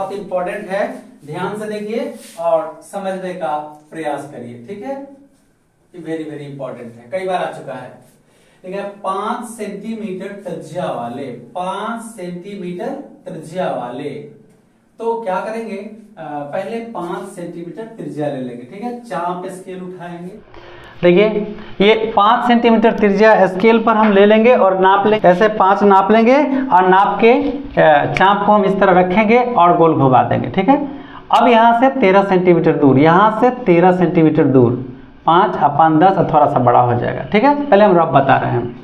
बहुत इंपॉर्टेंट है, ध्यान से देखिए और समझने का प्रयास करिए, ठीक है। ये वेरी वेरी इंपॉर्टेंट है, कई बार आ चुका है। देखिए 5 सेंटीमीटर त्रिज्या वाले, 5 सेंटीमीटर त्रिज्या वाले, तो क्या करेंगे, पहले 5 सेंटीमीटर त्रिज्या ले लेंगे, ठीक है। चाप स्केल उठाएंगे, देखिए ये 5 सेंटीमीटर त्रिज्या स्केल पर हम ले लेंगे और नाप लेंगे, ऐसे 5 नाप लेंगे और नाप के चाप को हम इस तरह रखेंगे और गोल घुमा देंगे, ठीक है। अब यहाँ से 13 सेंटीमीटर दूर, यहाँ से 13 सेंटीमीटर दूर, 5/10 थोड़ा सा बड़ा हो जाएगा, ठीक है। पहले हम रफ बता रहे हैं,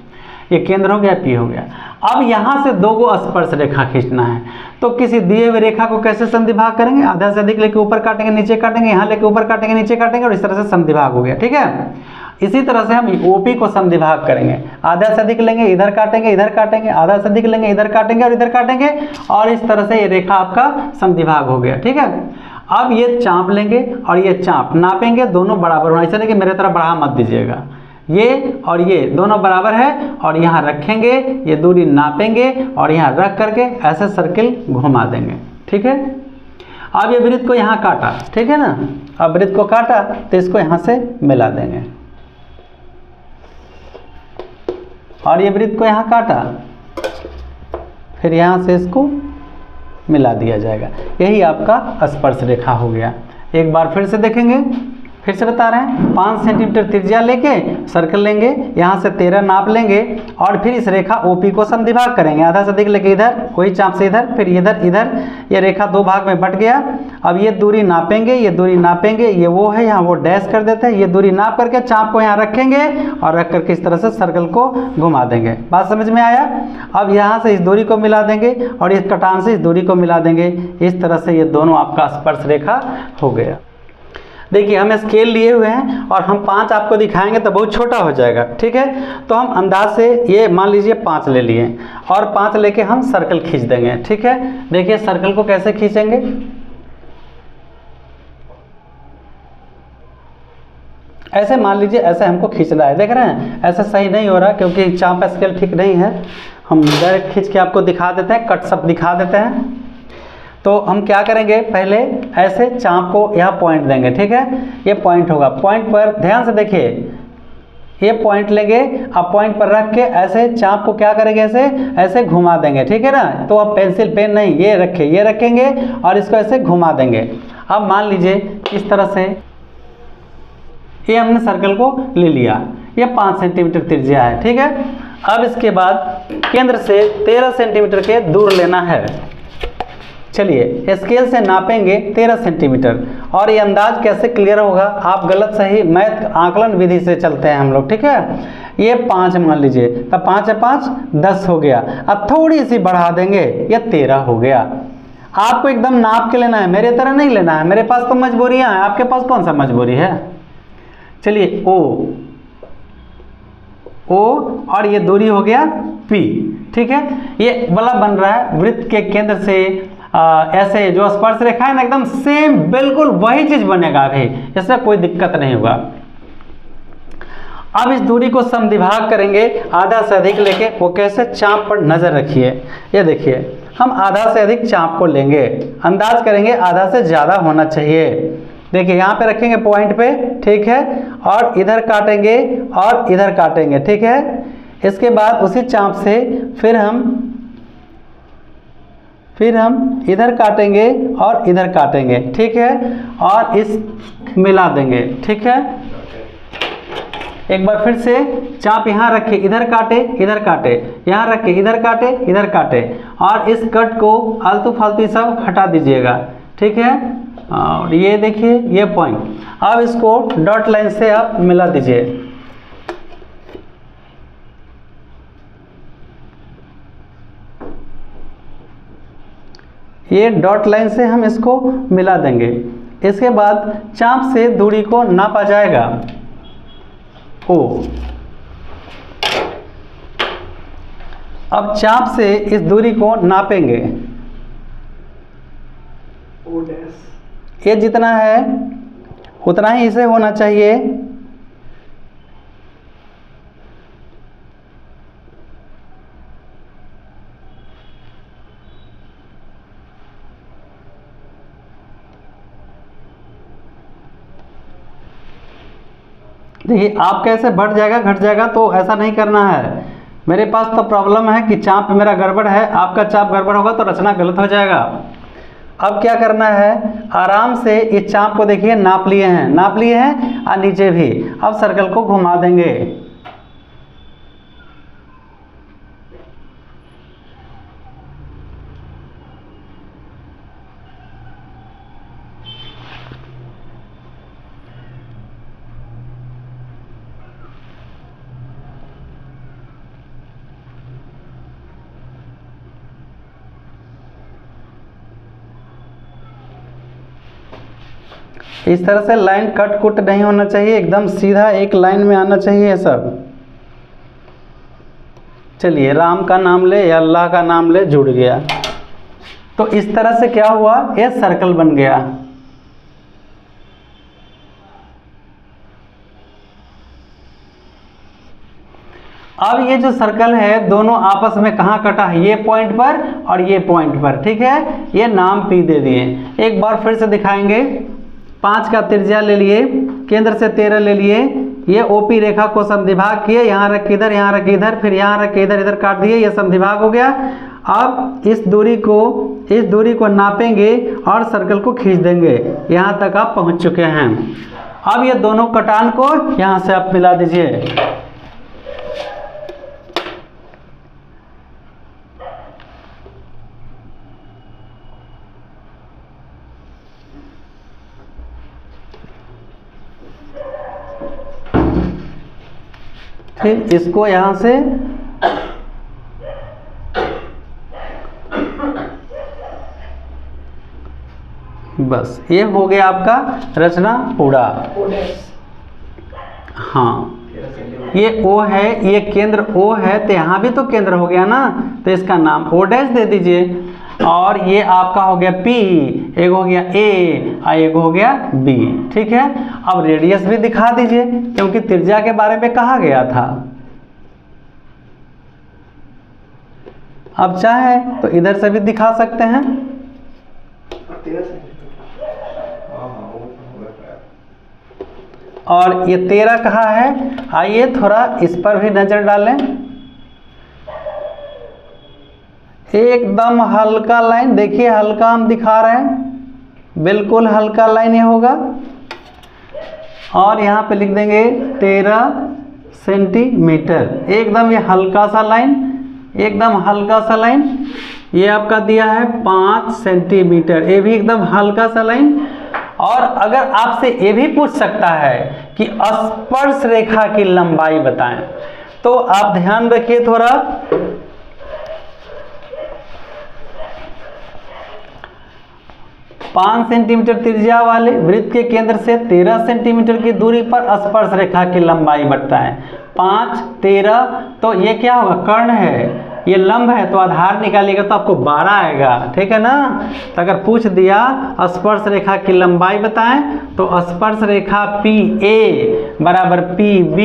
ये केंद्र हो गया, पी हो गया। अब यहाँ से 2 गो स्पर्श रेखा खींचना है, तो किसी दिए हुए रेखा को कैसे संधिभाग करेंगे, आधा से अधिक लेके ऊपर काटेंगे, नीचे काटेंगे, यहाँ लेके ऊपर काटेंगे, नीचे काटेंगे और इस तरह से संधिभाग हो गया, ठीक है। इसी तरह से हम ओपी को संधिभाग करेंगे, आधा से अधिक लेंगे, इधर काटेंगे, इधर काटेंगे, आधा से अधिक लेंगे, इधर काटेंगे और इधर काटेंगे, और इस तरह से ये रेखा आपका संधिभाग हो गया, ठीक है। अब ये चाप लेंगे और ये चाप नापेंगे, दोनों बराबर होना, ऐसा नहीं कि मेरे तरफ बढ़ा मत दीजिएगा, ये और ये दोनों बराबर है, और यहाँ रखेंगे, ये दूरी नापेंगे और यहाँ रख करके ऐसे सर्किल घुमा देंगे, ठीक है। अब ये वृत्त को यहाँ काटा, ठीक है ना, अब वृत्त को काटा तो इसको यहाँ से मिला देंगे, और ये वृत्त को यहाँ काटा, फिर यहाँ से इसको मिला दिया जाएगा, यही आपका स्पर्श रेखा हो गया। एक बार फिर से देखेंगे, फिर से बता रहे हैं, 5 सेंटीमीटर त्रिज्या लेके सर्कल लेंगे, यहाँ से 13 नाप लेंगे और फिर इस रेखा ओपी को संधिभाग करेंगे, आधा से अधिक लेके इधर, वही चाप से इधर, फिर इधर इधर, ये रेखा 2 भाग में बट गया। अब ये दूरी नापेंगे, ये दूरी नापेंगे, ये वो है, यहाँ वो डैश कर देते हैं, ये दूरी नाप करके चाप को यहाँ रखेंगे और रख करके इस तरह से सर्कल को घुमा देंगे। बात समझ में आया। अब यहाँ से इस दूरी को मिला देंगे और इस कटान से इस दूरी को मिला देंगे, इस तरह से ये दोनों आपका स्पर्श रेखा हो गया। देखिए हम स्केल लिए हुए हैं और हम 5 आपको दिखाएंगे तो बहुत छोटा हो जाएगा, ठीक है। तो हम अंदाज से ये मान लीजिए 5 ले लिए और 5 लेके हम सर्कल खींच देंगे, ठीक है। देखिए सर्कल को कैसे खींचेंगे, ऐसे मान लीजिए, ऐसे हमको खींचना है, देख रहे हैं ऐसे सही नहीं हो रहा क्योंकि चाप स्केल ठीक नहीं है। हम डायरेक्ट खींच के आपको दिखा देते हैं, कट सब दिखा देते हैं। तो हम क्या करेंगे, पहले ऐसे चाप को यहाँ पॉइंट देंगे, ठीक है। ये पॉइंट होगा, पॉइंट पर ध्यान से देखिए, ये पॉइंट लेंगे, अब पॉइंट पर रख के ऐसे चाप को क्या करेंगे, ऐसे ऐसे घुमा देंगे, ठीक है ना। तो अब पेंसिल पेन नहीं, ये रखे, ये रखेंगे और इसको ऐसे घुमा देंगे। अब मान लीजिए इस तरह से ये हमने सर्कल को ले लिया, ये 5 सेंटीमीटर त्रिज्या है, ठीक है। अब इसके बाद केंद्र से 13 सेंटीमीटर के दूर लेना है। चलिए स्केल से नापेंगे 13 सेंटीमीटर, और ये अंदाज कैसे क्लियर होगा, आप गलत सही मैथ आकलन विधि से चलते हैं हम लोग, ठीक है। ये 5 मान लीजिए, तब 5 है 5 10 हो गया, अब थोड़ी सी बढ़ा देंगे, ये 13 हो गया। आपको एकदम नाप के लेना है, मेरे तरह नहीं लेना है, मेरे पास तो मजबूरियां हैं, आपके पास कौन सा मजबूरी है। चलिए ओ और ये दूरी हो गया P, ठीक है। ये वाला बन रहा है वृत्त के केंद्र से ऐसे जो स्पर्श रेखा है ना, एकदम सेम बिल्कुल वही चीज बनेगा भाई, इसमें कोई दिक्कत नहीं होगा। अब इस दूरी को समद्विभाग करेंगे, आधा से अधिक लेके, वो कैसे, चाप पर नजर रखिए, ये देखिए हम आधा से अधिक चाप को लेंगे, अंदाज करेंगे आधा से ज्यादा होना चाहिए। देखिए यहाँ पे रखेंगे पॉइंट पे, ठीक है, और इधर काटेंगे और इधर काटेंगे, ठीक है। इसके बाद उसी चाप से फिर हम इधर काटेंगे और इधर काटेंगे, ठीक है, और इस मिला देंगे, ठीक है। एक बार फिर से चाप यहाँ रखे, इधर काटे इधर काटे, यहाँ रखे इधर काटे इधर काटे, और इस कट को आलतू फालतू सब हटा दीजिएगा, ठीक है। और ये देखिए ये पॉइंट, अब इसको डॉट लाइन से आप मिला दीजिए, ये डॉट लाइन से हम इसको मिला देंगे। इसके बाद चाप से दूरी को नापा जाएगा O। अब चाप से इस दूरी को नापेंगे O डैश, ये जितना है उतना ही इसे होना चाहिए, देखिए आप कैसे बढ़ जाएगा घट जाएगा, तो ऐसा नहीं करना है। मेरे पास तो प्रॉब्लम है कि चाप मेरा गड़बड़ है, आपका चाप गड़बड़ होगा तो रचना गलत हो जाएगा। अब क्या करना है, आराम से इस चाप को देखिए नाप लिए हैं और नीचे भी। अब सर्कल को घुमा देंगे। इस तरह से लाइन कट कुट नहीं होना चाहिए, एकदम सीधा एक लाइन में आना चाहिए ये सब। चलिए राम का नाम ले या अल्लाह का नाम ले, जुड़ गया। तो इस तरह से क्या हुआ, ये सर्कल बन गया। अब ये जो सर्कल है दोनों आपस में कहाँ कटा है, ये पॉइंट पर और ये पॉइंट पर, ठीक है। ये नाम P दे दिए। एक बार फिर से दिखाएंगे। 5 का त्रिज्या ले लिए, केंद्र से 13 ले लिए, ये OP रेखा को समद्विभाग किए, यहाँ रख इधर, यहाँ रख इधर, फिर यहाँ रख इधर, इधर काट दिए, ये समद्विभाग हो गया। अब इस दूरी को नापेंगे और सर्कल को खींच देंगे। यहाँ तक आप पहुँच चुके हैं। अब ये दोनों कटान को यहाँ से आप मिला दीजिए। फिर इसको यहाँ से बस, ये हो गया आपका रचना पूरा। हाँ, ये O है, ये केंद्र O है, तो यहाँ भी तो केंद्र हो गया ना, तो इसका नाम O' दे दीजिए। और ये आपका हो गया P, एक हो गया A और एक हो गया B, ठीक है। अब रेडियस भी दिखा दीजिए, क्योंकि त्रिज्या के बारे में कहा गया था। अब चाहे तो इधर से भी दिखा सकते हैं। और ये 13 कहाँ है, आइए थोड़ा इस पर भी नजर डालें। एकदम हल्का लाइन, देखिए हल्का हम दिखा रहे हैं, बिल्कुल हल्का लाइन ये होगा। और यहाँ पे लिख देंगे 13 सेंटीमीटर, एकदम ये हल्का सा लाइन, एकदम हल्का सा लाइन। ये आपका दिया है 5 सेंटीमीटर, ये भी एकदम हल्का सा लाइन। और अगर आपसे ये भी पूछ सकता है कि स्पर्श रेखा की लंबाई बताएं, तो आप ध्यान रखिए थोड़ा। पाँच सेंटीमीटर त्रिज्या वाले वृत्त के केंद्र से 13 सेंटीमीटर की दूरी पर स्पर्श रेखा की लंबाई बताएं। 5, 13, तो ये क्या होगा, कर्ण है, ये लंब है, तो आधार निकालिएगा तो आपको 12 आएगा, ठीक है ना। तो अगर पूछ दिया स्पर्श रेखा की लंबाई बताएं, तो स्पर्श रेखा PA बराबर PB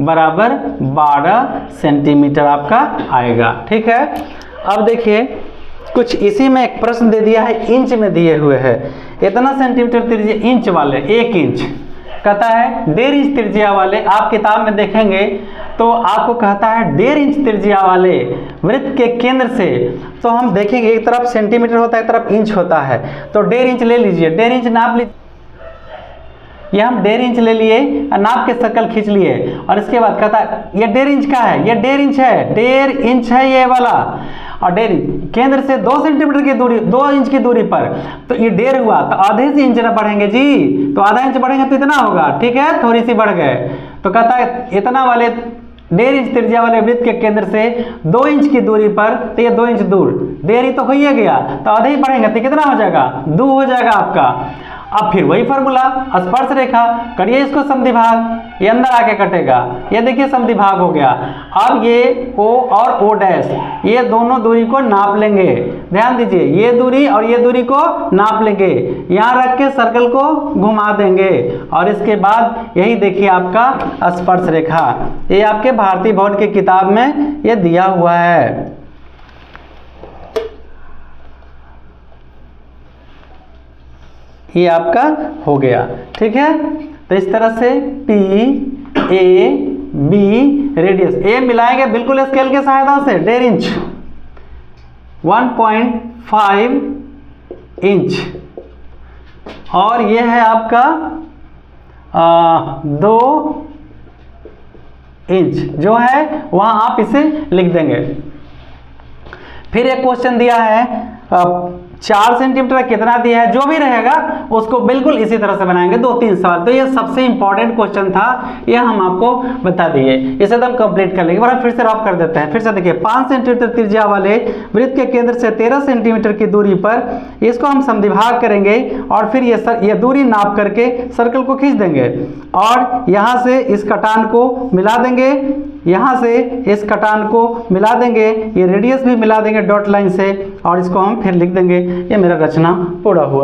बराबर 12 सेंटीमीटर आपका आएगा, ठीक है। अब देखिए कुछ इसी में एक प्रश्न दे दिया है, इंच में दिए हुए है। इतना सेंटीमीटर त्रिज्या इंच वाले 1 इंच कहता है, 1.5 इंच त्रिज्या वाले, आप किताब में देखेंगे तो आपको कहता है 1.5 इंच त्रिज्या वाले वृत्त के केंद्र से, तो हम देखेंगे एक तरफ सेंटीमीटर होता है, एक तरफ इंच होता है, तो 1.5 इंच ले लीजिए, 1.5 इंच नाप लीजिए। ये हम 1.5 इंच ले लिए, नाप के सर्कल खींच लिए, और इसके बाद कहता है ये 1.5 इंच का है, ये 1.5 इंच है, 1.5 इंच है ये वाला, और 1.5 केंद्र से 2 सेंटीमीटर की दूरी, 2 इंच की दूरी पर, तो ये 1.5 हुआ, तो आधे से इंच ना बढ़ेंगे जी, तो आधा इंच बढ़ेंगे तो इतना होगा, ठीक है, थोड़ी सी बढ़ गए। तो कहता है इतना वाले 1.5 इंच त्रिज्या वाले वृत्त के केंद्र से 2 इंच की दूरी पर, तो ये 2 इंच दूर, 1.5 ही तो हो ही गया, तो आधे ही बढ़ेंगे तो कितना हो जाएगा, 2 हो जाएगा आपका। अब फिर वही फार्मूला, स्पर्श रेखा करिए इसको समद्विभाग, ये अंदर आके कटेगा, ये देखिए समद्विभाग हो गया। अब ये O और O', ये दोनों दूरी को नाप लेंगे, ध्यान दीजिए, ये दूरी और ये दूरी को नाप लेंगे, यहाँ रख के सर्कल को घुमा देंगे, और इसके बाद यही देखिए आपका स्पर्श रेखा, ये आपके भारतीय बोर्ड की किताब में ये दिया हुआ है। ये आपका हो गया, ठीक है। तो इस तरह से P ए बी रेडियस, ए मिलाएंगे बिल्कुल स्केल के सहायता से 1.5 इंच, 1.5 इंच, और ये है आपका 2 इंच जो है वहां आप इसे लिख देंगे। फिर एक क्वेश्चन दिया है 4 सेंटीमीटर कितना दिया है, जो भी रहेगा उसको बिल्कुल इसी तरह से बनाएंगे 2-3 सवाल। तो ये सबसे इंपॉर्टेंट क्वेश्चन था, ये हम आपको बता दिए, इसे तो हम कंप्लीट कर लेंगे। बार फिर से रफ कर देते हैं। फिर से देखिए 5 सेंटीमीटर त्रिज्या वाले वृत्त के केंद्र से 13 सेंटीमीटर की दूरी पर इसको हम समद्विभाग करेंगे और फिर ये दूरी नाप करके सर्कल को खींच देंगे और यहाँ से इस कटान को मिला देंगे, यहाँ से इस कटान को मिला देंगे, ये रेडियस भी मिला देंगे डॉट लाइन से, और इसको हम फिर लिख देंगे। ये मेरा रचना पूरा हुआ।